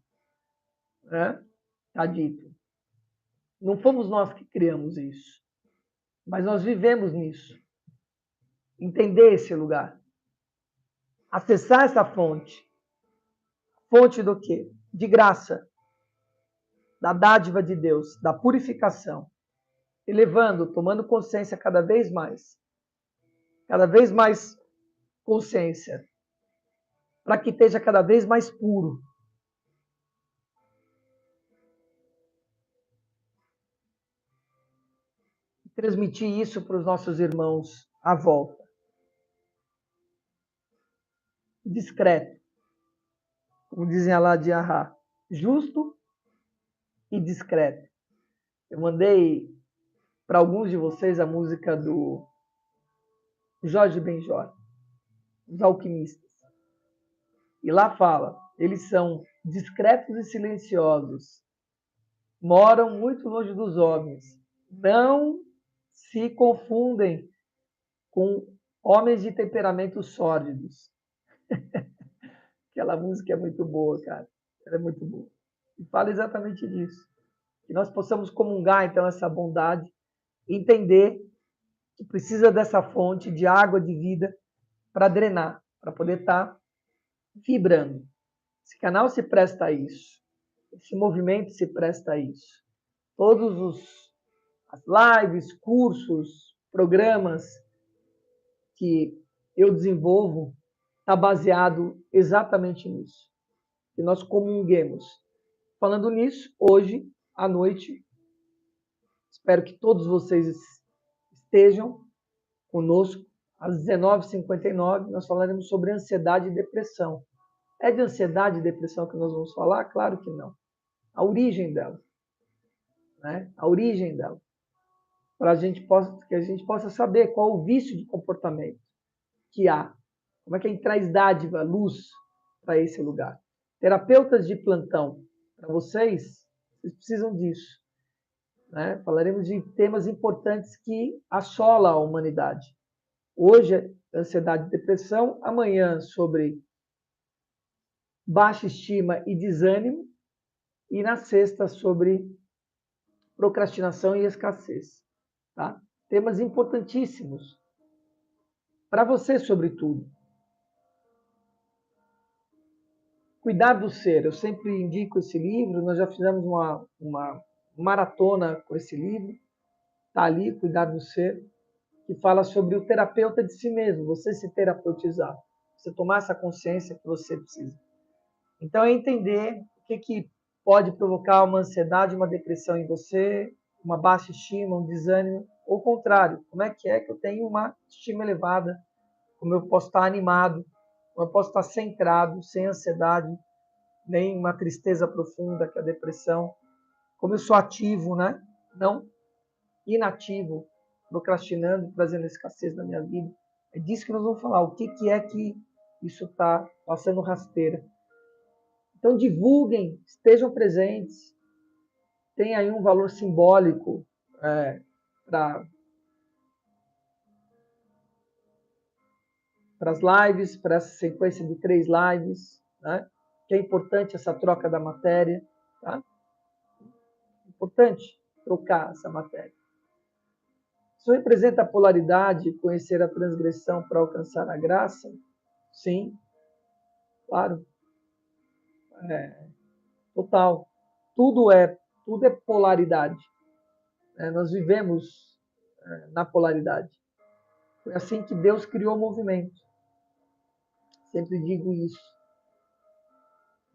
Está dito. Não fomos nós que criamos isso. Mas nós vivemos nisso. Entender esse lugar. Acessar essa fonte. Fonte do quê? De graça. Da dádiva de Deus, da purificação. Elevando, tomando consciência cada vez mais consciência, para que esteja cada vez mais puro. Transmitir isso para os nossos irmãos à volta. Discreto, como dizem lá de Ahá, justo e discreto. Eu mandei para alguns de vocês a música do Jorge Benjor, Os Alquimistas. E lá fala, eles são discretos e silenciosos, moram muito longe dos homens, não se confundem com homens de temperamentos sórdidos. Aquela música é muito boa, cara. Ela é muito boa. E fala exatamente disso. Que nós possamos comungar, então, essa bondade, entender que precisa dessa fonte de água de vida para drenar, para poder estar vibrando. Esse canal se presta a isso. Esse movimento se presta a isso. Todos as lives, cursos, programas que eu desenvolvo está baseado exatamente nisso. Que nós comunguemos. Falando nisso, hoje à noite, espero que todos vocês estejam conosco às 19h59. Nós falaremos sobre ansiedade e depressão. É de ansiedade e depressão que nós vamos falar? Claro que não. A origem dela. Né? A origem dela. Para que a gente possa saber qual o vício de comportamento que há. Como é que a gente traz dádiva, luz para esse lugar. Terapeutas de plantão. Para vocês precisam disso. Né? Falaremos de temas importantes que assolam a humanidade. Hoje, ansiedade e depressão. Amanhã, sobre baixa estima e desânimo. E na sexta, sobre procrastinação e escassez. Tá? Temas importantíssimos para você, sobretudo. Cuidar do ser. Eu sempre indico esse livro. Nós já fizemos uma maratona com esse livro. Está ali, Cuidar do Ser, que fala sobre o terapeuta de si mesmo, você se terapeutizar, você tomar essa consciência que você precisa. Então, é entender o que pode provocar uma ansiedade, uma depressão em você, uma baixa estima, um desânimo, ou o contrário, como é que eu tenho uma estima elevada, como eu posso estar animado, como eu posso estar centrado, sem ansiedade, nem uma tristeza profunda, que é a depressão, como eu sou ativo, né? Não inativo, procrastinando, trazendo escassez na minha vida. É disso que nós vamos falar. O que é que isso está passando rasteira? Então, divulguem, estejam presentes. Tem aí um valor simbólico para as lives, para essa sequência de 3 lives, né? Que é importante essa troca da matéria. Tá? É importante trocar essa matéria. Isso representa a polaridade, conhecer a transgressão para alcançar a graça? Sim, claro. Total. Tudo é polaridade. Nós vivemos na polaridade. Foi assim que Deus criou o movimento. Sempre digo isso.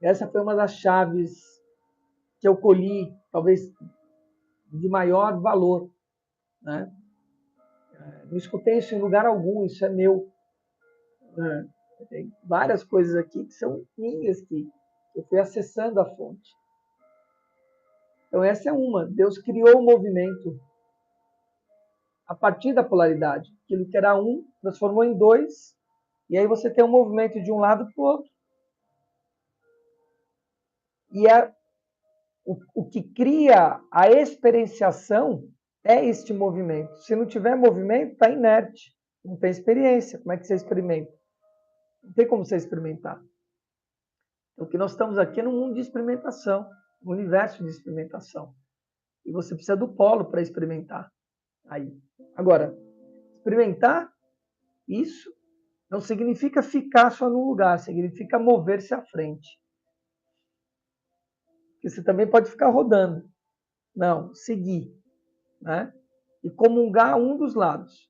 Essa foi uma das chaves que eu colhi, talvez de maior valor. Né? Não escutei isso em lugar algum, isso é meu. Tem várias coisas aqui que são minhas, que eu fui acessando a fonte. Então, essa é uma. Deus criou o movimento a partir da polaridade. Aquilo que era um, transformou em 2, e aí você tem um movimento de um lado para o outro. E o que cria a experienciação é este movimento. Se não tiver movimento, está inerte. Não tem experiência. Como é que você experimenta? Não tem como você experimentar. Então, o que nós estamos aqui é num mundo de experimentação, um universo de experimentação. E você precisa do polo para experimentar. Aí. Agora, experimentar isso não significa ficar só num lugar, significa mover-se à frente. Porque você também pode ficar rodando. Não, seguir. Né? E comungar um dos lados.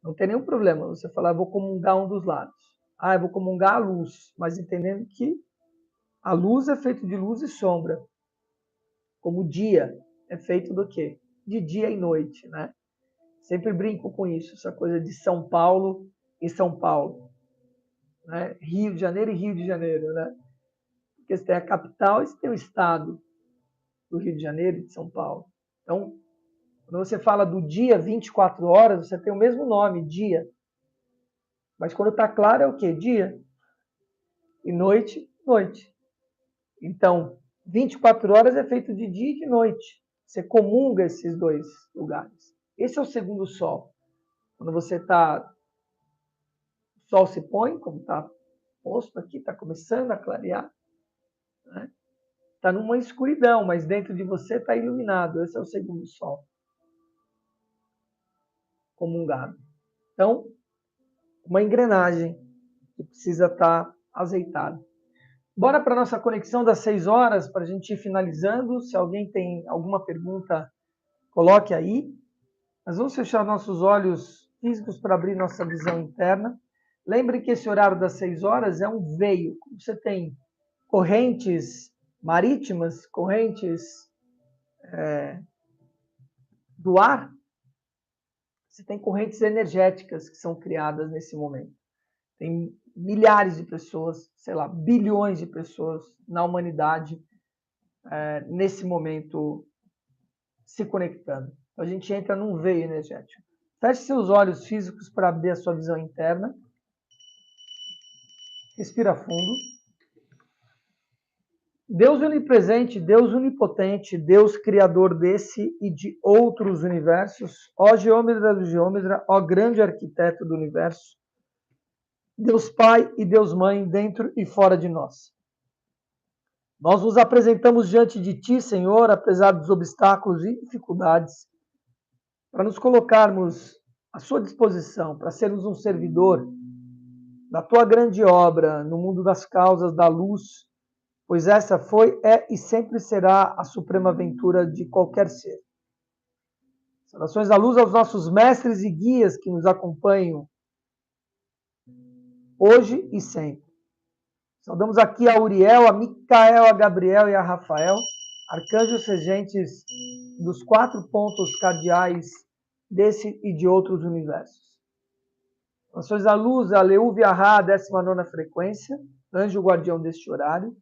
Não tem nenhum problema você falar, vou comungar um dos lados. Eu vou comungar a luz, mas entendendo que a luz é feita de luz e sombra. Como o dia é feito do quê? De dia e noite, né? Sempre brinco com isso, essa coisa de São Paulo e São Paulo. Né? Rio de Janeiro e Rio de Janeiro, né? Porque você tem a capital e você tem o estado do Rio de Janeiro e de São Paulo. Então, quando você fala do dia 24 horas, você tem o mesmo nome, dia. Mas quando está claro é o quê? Dia. E noite, noite. Então, 24 horas é feito de dia e de noite. Você comunga esses dois lugares. Esse é o segundo sol. Quando você está... O sol se põe, como está posto aqui, está começando a clarear. Né? Está numa escuridão, mas dentro de você está iluminado. Esse é o segundo sol. Comungado. Então, uma engrenagem que precisa estar azeitada. Bora para a nossa conexão das 6 horas, para a gente ir finalizando. Se alguém tem alguma pergunta, coloque aí. Nós vamos fechar nossos olhos físicos para abrir nossa visão interna. Lembre que esse horário das 6 horas é um veio. Você tem correntes marítimas, correntes do ar, você tem correntes energéticas que são criadas nesse momento. Tem milhares de pessoas, sei lá, bilhões de pessoas na humanidade nesse momento se conectando. A gente entra num veio energético. Feche seus olhos físicos para abrir a sua visão interna. Respira fundo. Deus onipresente, Deus onipotente, Deus criador desse e de outros universos, ó Geômetra do Geômetra, ó grande arquiteto do universo, Deus Pai e Deus Mãe dentro e fora de nós. Nós nos apresentamos diante de Ti, Senhor, apesar dos obstáculos e dificuldades, para nos colocarmos à Sua disposição, para sermos um servidor da Tua grande obra no mundo das causas da luz, pois essa foi, é e sempre será a suprema aventura de qualquer ser. Saudações da luz aos nossos mestres e guias que nos acompanham hoje e sempre. Saudamos aqui a Uriel, a Micael, a Gabriel e a Rafael, arcanjos regentes dos 4 pontos cardeais desse e de outros universos. Saudações da luz, a Leúvia Ra, 19ª frequência, anjo guardião deste horário.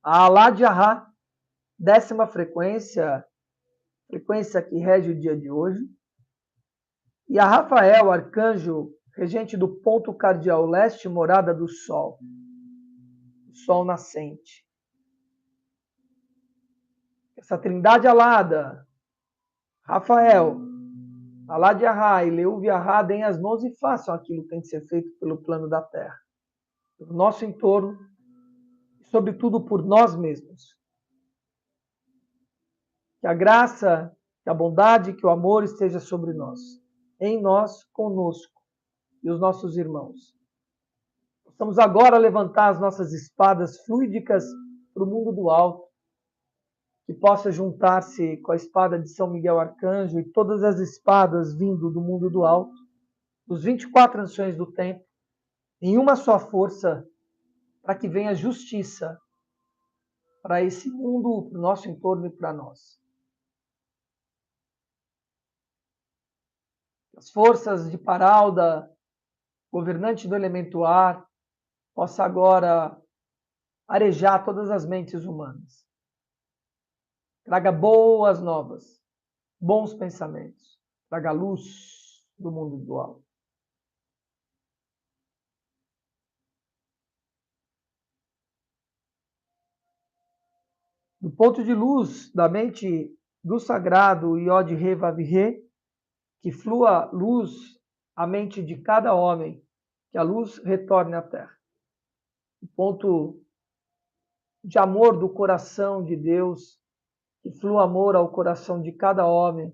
A Aládia Ra, 10ª frequência, frequência que rege o dia de hoje. E a Rafael, arcanjo regente do ponto cardial leste, morada do Sol. Sol nascente. Essa trindade alada, Rafael, Aládia Ra e Leúvia Ra, deem as mãos e façam aquilo que tem que ser feito pelo plano da Terra, pelo nosso entorno e, sobretudo, por nós mesmos. Que a graça, que a bondade, que o amor esteja sobre nós, em nós, conosco e os nossos irmãos. Possamos agora levantar as nossas espadas fluídicas para o mundo do alto, que possa juntar-se com a espada de São Miguel Arcanjo e todas as espadas vindo do mundo do alto, dos 24 anciões do tempo, em uma só força, para que venha justiça para esse mundo, para o nosso entorno e para nós. As forças de Paralda, governante do elemento ar, possa agora arejar todas as mentes humanas. Traga boas novas, bons pensamentos. Traga luz do mundo do alto. Do ponto de luz da mente do sagrado Yod He Vav He, que flua luz à mente de cada homem, que a luz retorne à terra. O ponto de amor do coração de Deus, que flua amor ao coração de cada homem,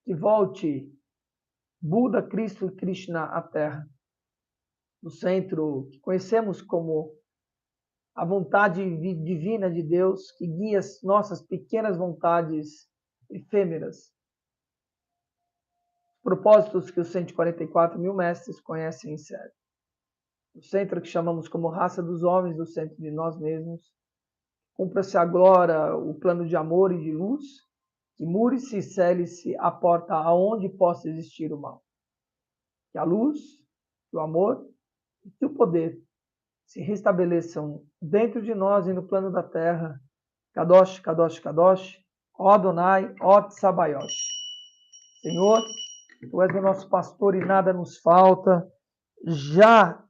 que volte Buda, Cristo e Krishna à terra. No centro que conhecemos como a vontade divina de Deus, que guia as nossas pequenas vontades efêmeras. Propósitos que os 144 mil mestres conhecem em sério. O centro que chamamos como raça dos homens, do centro de nós mesmos. Cumpra-se agora o plano de amor e de luz, que mure-se e cele-se a porta aonde possa existir o mal. Que a luz, que o amor e que o poder se restabeleçam dentro de nós e no plano da terra. Kadosh, Kadosh, Kadosh, ó Adonai, ó Tsabayosh. Senhor, Tu és o nosso pastor e nada nos falta. Já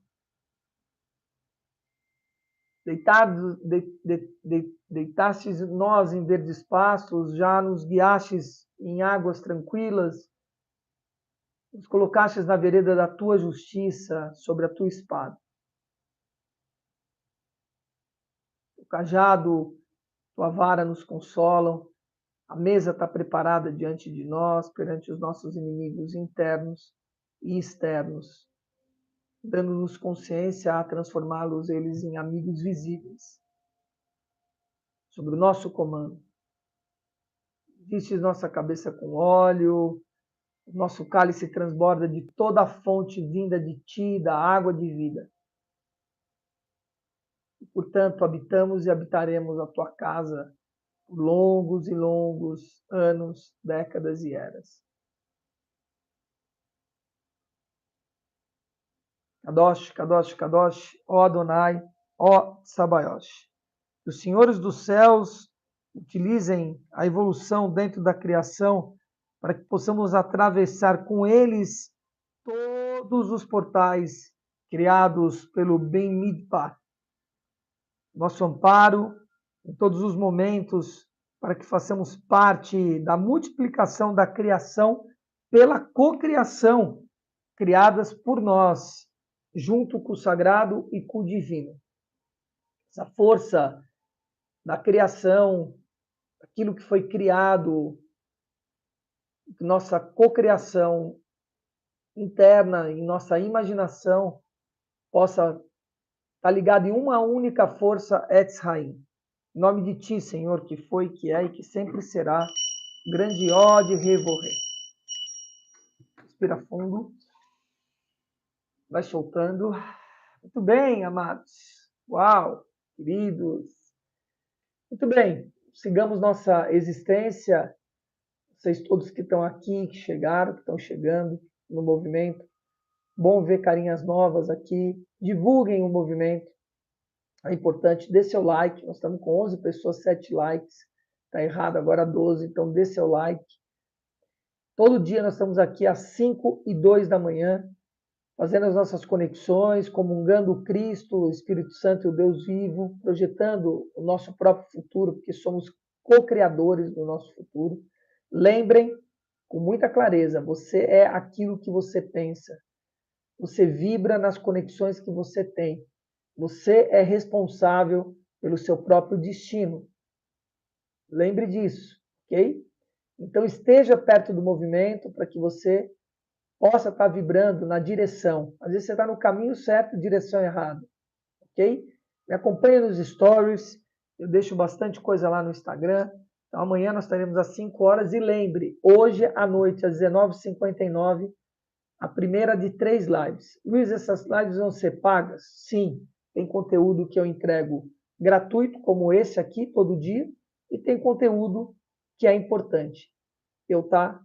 deitastes nós em verdes pastos, já nos guiastes em águas tranquilas, nos colocastes na vereda da Tua justiça, sobre a Tua espada. O cajado, Tua vara nos consolam, a mesa está preparada diante de nós, perante os nossos inimigos internos e externos, dando-nos consciência a transformá-los eles em amigos visíveis, sobre o nosso comando. Vistes nossa cabeça com óleo, o nosso cálice transborda de toda a fonte vinda de Ti, da água de vida. E, portanto, habitamos e habitaremos a Tua casa por longos e longos anos, décadas e eras. Kadosh, Kadosh, Kadosh, ó Adonai, ó Tsabayosh. Que os senhores dos céus utilizem a evolução dentro da criação para que possamos atravessar com eles todos os portais criados pelo Ben Midbar. Nosso amparo em todos os momentos para que façamos parte da multiplicação da criação pela cocriação, criadas por nós, junto com o sagrado e com o divino. Essa força da criação, aquilo que foi criado, nossa cocriação interna, em nossa imaginação, possa estar ligado em uma única força Etz Haim. Em nome de Ti, Senhor, que foi, que é e que sempre será, grande ódio revorrer. Respira fundo. Vai soltando. Muito bem, amados. Uau, queridos. Muito bem. Sigamos nossa existência. Vocês todos que estão aqui, que chegaram, que estão chegando no movimento. Bom ver carinhas novas aqui. Divulguem o movimento. É importante. Dê seu like. Nós estamos com 11 pessoas, 7 likes. Está errado agora 12, então dê seu like. Todo dia nós estamos aqui às 5h02 da manhã, fazendo as nossas conexões, comungando o Cristo, o Espírito Santo e o Deus vivo, projetando o nosso próprio futuro, porque somos co-criadores do nosso futuro. Lembrem, com muita clareza, você é aquilo que você pensa. Você vibra nas conexões que você tem. Você é responsável pelo seu próprio destino. Lembre disso, ok? Então esteja perto do movimento para que você possa estar vibrando na direção. Às vezes você está no caminho certo, direção errada, ok? Me acompanha nos stories, eu deixo bastante coisa lá no Instagram. Então amanhã nós estaremos às 5 horas e lembre, hoje à noite às 19h59, a primeira de 3 lives. Luiz, essas lives vão ser pagas? Sim, tem conteúdo que eu entrego gratuito, como esse aqui, todo dia, e tem conteúdo que é importante eu estar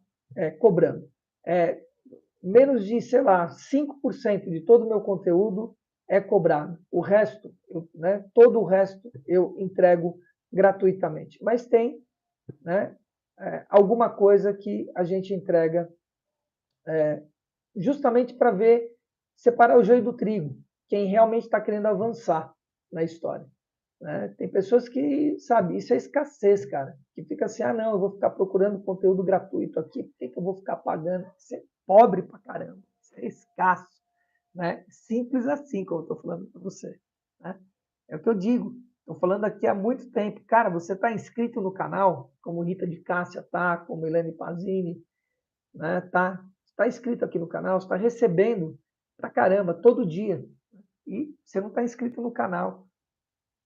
cobrando. Menos de, sei lá, 5% de todo o meu conteúdo é cobrado. O resto, todo o resto eu entrego gratuitamente. Mas tem alguma coisa que a gente entrega justamente para ver, separar o joio do trigo, quem realmente está querendo avançar na história. Tem pessoas que, sabe, isso é escassez, cara, que fica assim, não, eu vou ficar procurando conteúdo gratuito aqui, por que eu vou ficar pagando? Isso é pobre pra caramba, isso é escasso, né? Simples assim, como eu estou falando para você. Né? É o que eu digo, estou falando aqui há muito tempo. Cara, você está inscrito no canal, como Rita de Cássia tá, como Helene Pazini, né? Tá inscrito aqui no canal, está recebendo pra caramba, todo dia, e você não está inscrito no canal.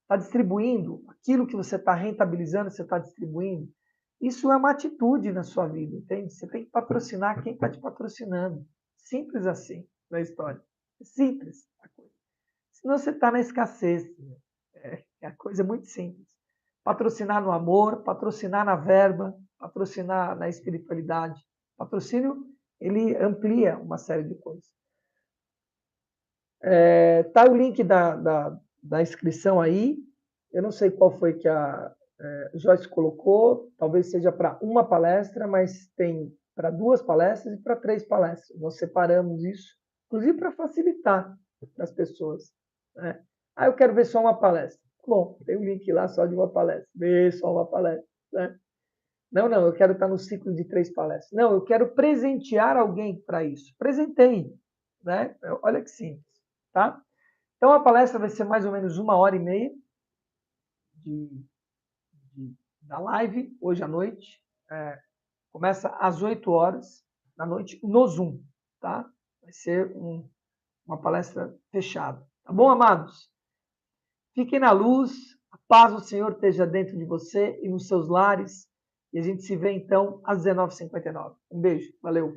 Está distribuindo aquilo que você está rentabilizando, você está distribuindo. Isso é uma atitude na sua vida, entende? Você tem que patrocinar quem está te patrocinando. Simples assim na história. Simples a coisa. Senão você está na escassez. A coisa muito simples. Patrocinar no amor, patrocinar na verba, patrocinar na espiritualidade. Patrocínio, ele amplia uma série de coisas. Tá o link da inscrição aí. Eu não sei qual foi que a Joyce colocou, talvez seja para uma palestra, mas tem para 2 palestras e para 3 palestras. Nós separamos isso, inclusive para facilitar para as pessoas. Né? Eu quero ver só uma palestra. Bom, tem um link lá só de uma palestra. Vê só uma palestra. Né? Não, eu quero estar no ciclo de 3 palestras. Não, eu quero presentear alguém para isso. Presenteie. Né? Olha que simples. Tá? Então, a palestra vai ser mais ou menos 1h30 da live, hoje à noite. Começa às 8 horas da noite no Zoom. Tá? Vai ser uma palestra fechada. Tá bom, amados? Fiquem na luz. A paz do Senhor esteja dentro de você e nos seus lares. E a gente se vê, então, às 19h59. Um beijo. Valeu.